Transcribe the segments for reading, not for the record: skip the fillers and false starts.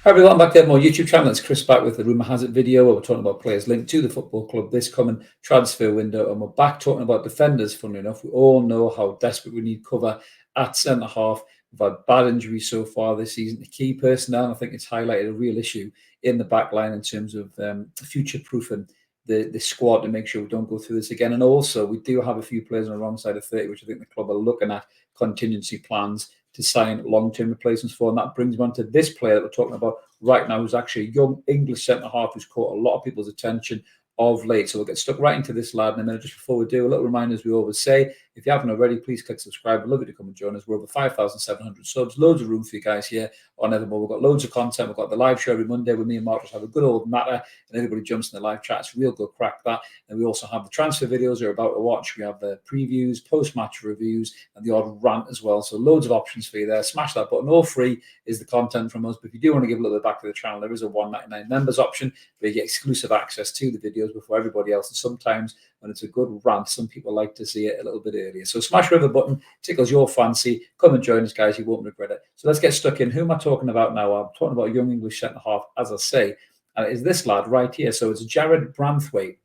Hi everyone, back to my YouTube channel. It's Chris back with the Rumour Has It video where we're talking about players linked to the football club this coming transfer window, and we're back talking about defenders. Funnily enough, we all know how desperate we need cover at centre half. We've had bad injuries so far this season. The key personnel, I think it's highlighted a real issue in the back line in terms of future-proofing the squad to make sure we don't go through this again. And also, we do have a few players on the wrong side of 30, which I think the club are looking at contingency plans to sign long-term replacements for. And that brings me on to this player that we're talking about right now, who's actually a young English centre-half who's caught a lot of people's attention of late. So we'll get stuck right into this lad in a minute. Just before we do, a little reminder, as we always say, if you haven't already, please click subscribe. We'd love you to come and join us. We're over 5,700 subs. Loads of room for you guys here on Evermore. We've got loads of content. We've got the live show every Monday with me and Mark. Just have a good old natter, and everybody jumps in the live chat. It's real good crack, that. And we also have the transfer videos you're about to watch. We have the previews, post-match reviews, and the odd rant as well. So loads of options for you there. Smash that button. All free is the content from us. But if you do want to give a little bit back to the channel, there is a $1.99 members option where you get exclusive access to the videos before everybody else. And sometimes when it's a good rant, some people like to see it a little bit earlier. So smash the button, tickles your fancy. Come and join us, guys. You won't regret it. So let's get stuck in. Who am I talking about now? I'm talking about a young English centre-half, as I say. And it is this lad right here. So it's Jarrad Branthwaite,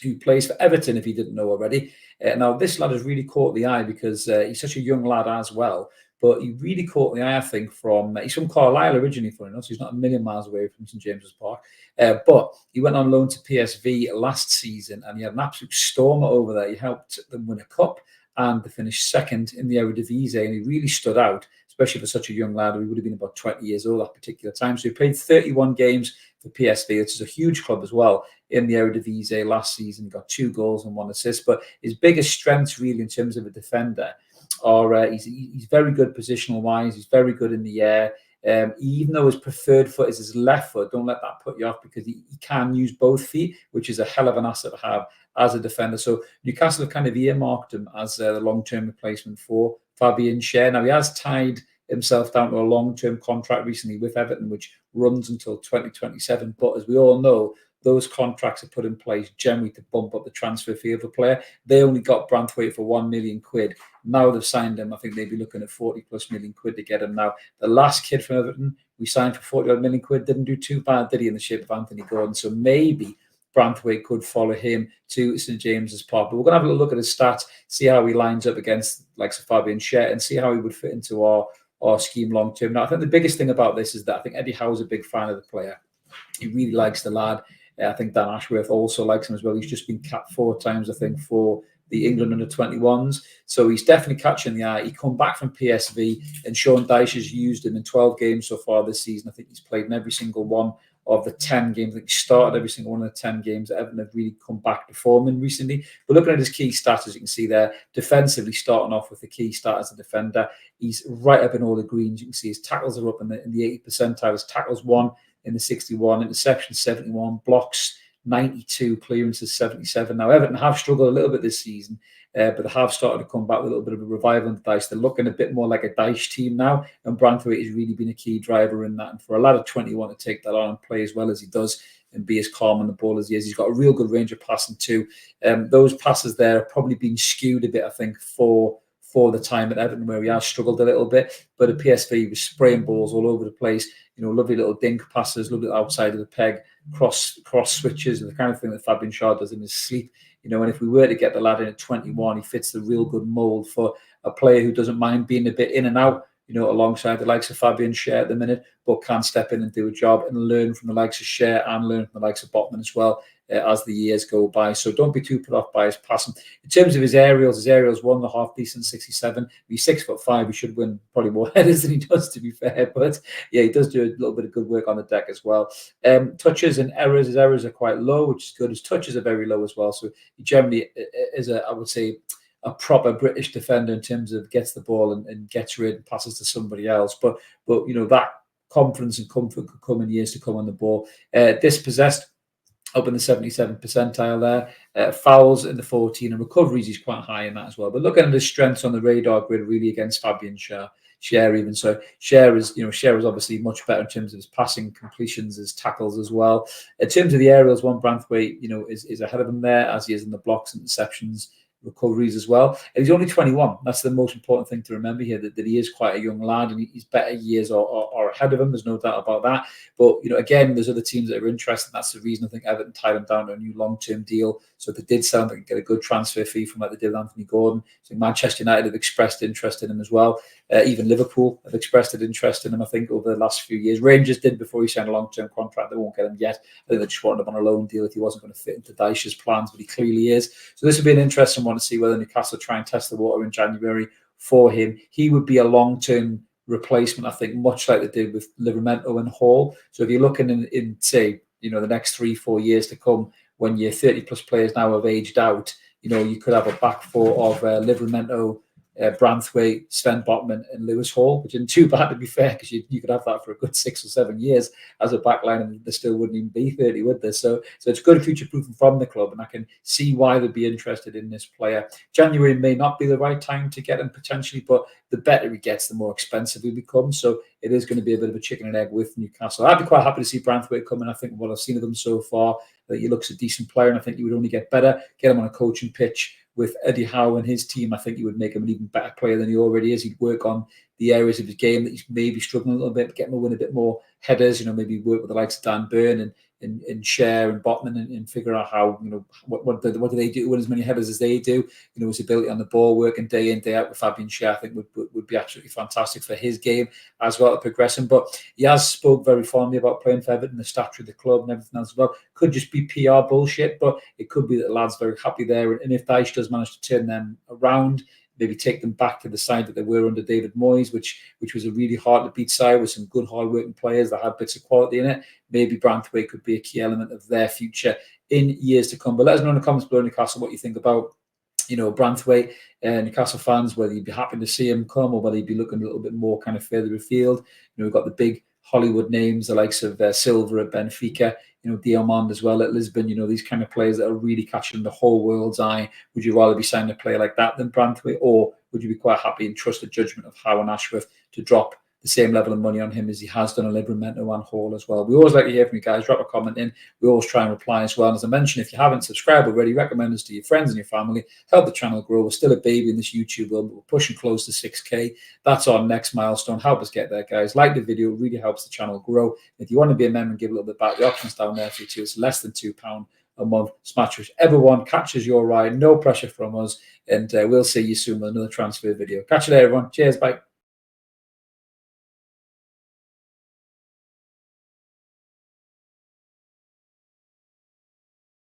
who plays for Everton, if you didn't know already. Now, this lad has really caught the eye because he's such a young lad as well. But he really caught the eye, I think, from... he's from Carlisle originally, funny enough, so he's not a million miles away from St James's Park. But he went on loan to PSV last season, and he had an absolute stormer over there. He helped them win a cup, and they finished second in the Eredivisie, and he really stood out, especially for such a young lad who would have been about 20 years old at that particular time. So he played 31 games for PSV, which is a huge club as well, in the Eredivisie last season. He got 2 goals and 1 assist. But his biggest strengths, really, in terms of a defender, are he's very good positional-wise. He's very good in the air. Even though his preferred foot is his left foot, don't let that put you off, because he can use both feet, which is a hell of an asset to have as a defender. So Newcastle have kind of earmarked him as the long-term replacement for Fabian Schär. Now, he has tied himself down to a long-term contract recently with Everton, which runs until 2027. But as we all know, those contracts are put in place generally to bump up the transfer fee of a player. They only got Branthwaite for £1 million. Now they've signed him. I think they'd be looking at 40+ million quid to get him now. The last kid from Everton we signed for 40 million quid didn't do too bad, did he, in the shape of Anthony Gordon? So maybe Branthwaite could follow him to St James's Park. But we're going to have a look at his stats, see how he lines up against like Fabian Schär, and see how he would fit into our scheme long term. Now, I think the biggest thing about this is that I think Eddie Howe's a big fan of the player. He really likes the lad. I think Dan Ashworth also likes him as well. He's just been capped 4 times, I think, for the England under-21s. So he's definitely catching the eye. He come back from PSV, and Sean Dyche has used him in 12 games so far this season. I think he's played in every single one of the 10 games. I think he started every single one of the 10 games that Everton have really come back to form in recently. But looking at his key stats, as you can see there, defensively starting off with the key stat as a defender, he's right up in all the greens. You can see his tackles are up in the 80 percentile. His tackles 1 in the 61, interceptions 71, blocks 92, clearances 77. Now, Everton have struggled a little bit this season, but they have started to come back with a little bit of a revival in Dyche. They're looking a bit more like a Dyche team now, and Branthwaite has really been a key driver in that. And for a lad of 21 to take that on and play as well as he does and be as calm on the ball as he is, he's got a real good range of passing too. Those passes there have probably been skewed a bit, I think, for the time at Everton, where he has struggled a little bit. But at PSV, he was spraying balls all over the place. You know, lovely little dink passes, lovely outside of the peg, cross switches, and the kind of thing that Fabian Schär does in his sleep. You know, and if we were to get the lad in at 21, he fits the real good mould for a player who doesn't mind being a bit in and out, you know, alongside the likes of Fabian Schär at the minute, but can step in and do a job and learn from the likes of Schär and learn from the likes of Botman as well as the years go by. So don't be too put off by his passing. In terms of his aerials 1.5 decent, 67. He's 6'5". He should win probably more headers than he does, to be fair. But yeah, he does do a little bit of good work on the deck as well. Touches and errors, his errors are quite low, which is good. His touches are very low as well. So he generally is I would say, a proper British defender in terms of gets the ball and gets rid and passes to somebody else. But you know, that confidence and comfort could come in years to come on the ball. Dispossessed, up in the 77 percentile there. Fouls in the 14, and recoveries he's quite high in that as well. But looking at his strengths on the radar grid, really against Fabian Schär even. So Schär is obviously much better in terms of his passing, completions, his tackles as well. In terms of the aerials, Branthwaite, you know, is ahead of him there, as he is in the blocks, interceptions, recoveries as well. And he's only 21. That's the most important thing to remember here, that he is quite a young lad, and he's better years are ahead of him. There's no doubt about that. But, again, there's other teams that are interested. That's the reason I think Everton tied him down to a new long-term deal. So if they did sell him, they could get a good transfer fee from like they did with Anthony Gordon. So Manchester United have expressed interest in him as well. Even Liverpool have expressed an interest in him, I think, over the last few years. Rangers did before he signed a long-term contract. They won't get him yet. I think they just wanted him on a loan deal if he wasn't going to fit into Dyche's plans, but he clearly is. So this would be an interesting one to see whether Newcastle try and test the water in January for him. He would be a long-term replacement, I think, much like they did with Livramento and Hall. So if you're looking in say, the next 3-4 years to come, when your 30-plus players now have aged out, you could have a back four of Livramento, Branthwaite, Sven Botman, and Lewis Hall, which isn't too bad, to be fair, because you could have that for a good 6 or 7 years as a backline, and they still wouldn't even be 30, would they? So it's good future-proofing from the club, and I can see why they'd be interested in this player. January may not be the right time to get him potentially, but the better he gets, the more expensive he becomes. So it is going to be a bit of a chicken and egg with Newcastle. I'd be quite happy to see Branthwaite come in. I think what I've seen of him so far, that he looks a decent player, and I think he would only get better. Get him on a coaching pitch with Eddie Howe and his team, I think he would make him an even better player than he already is. He'd work on the areas of his game that he's maybe struggling a little bit, get him to win a bit more headers, maybe work with the likes of Dan Burn and Cher and Botman and figure out how, what do they do to win as many headers as they do. His ability on the ball, working day in, day out with Fabian Cher, I think would be absolutely fantastic for his game as well to progress him. But he has spoke very fondly about playing for Everton, the stature of the club and everything else as well. Could just be PR bullshit, but it could be that the lad's very happy there. And if Dyche does manage to turn them around, maybe take them back to the side that they were under David Moyes, which was a really hard to beat side with some good hard-working players that had bits of quality in it. Maybe Branthwaite could be a key element of their future in years to come. But let us know in the comments below, Newcastle, what you think about Branthwaite, Newcastle fans, whether you'd be happy to see him come or whether you'd be looking a little bit more kind of further afield. We've got the big Hollywood names, the likes of Silva at Benfica, Diamond as well at Lisbon, these kind of players that are really catching the whole world's eye. Would you rather be signing a player like that than Branthwaite, or would you be quite happy and trust the judgment of Howe and Ashworth to drop the same level of money on him as he has done on Livramento and Hall as well? We always like to hear from you guys. Drop a comment in. We always try and reply as well. And as I mentioned, if you haven't subscribed already, recommend us to your friends and your family. Help the channel grow. We're still a baby in this YouTube world, but we're pushing close to 6K. That's our next milestone. Help us get there, guys. Like the video. It really helps the channel grow. If you want to be a member and give a little bit back, the option's down there for you too. It's less than £2 a month. Smash whichever one catches your eye. No pressure from us. And we'll see you soon with another transfer video. Catch you later, everyone. Cheers. Bye.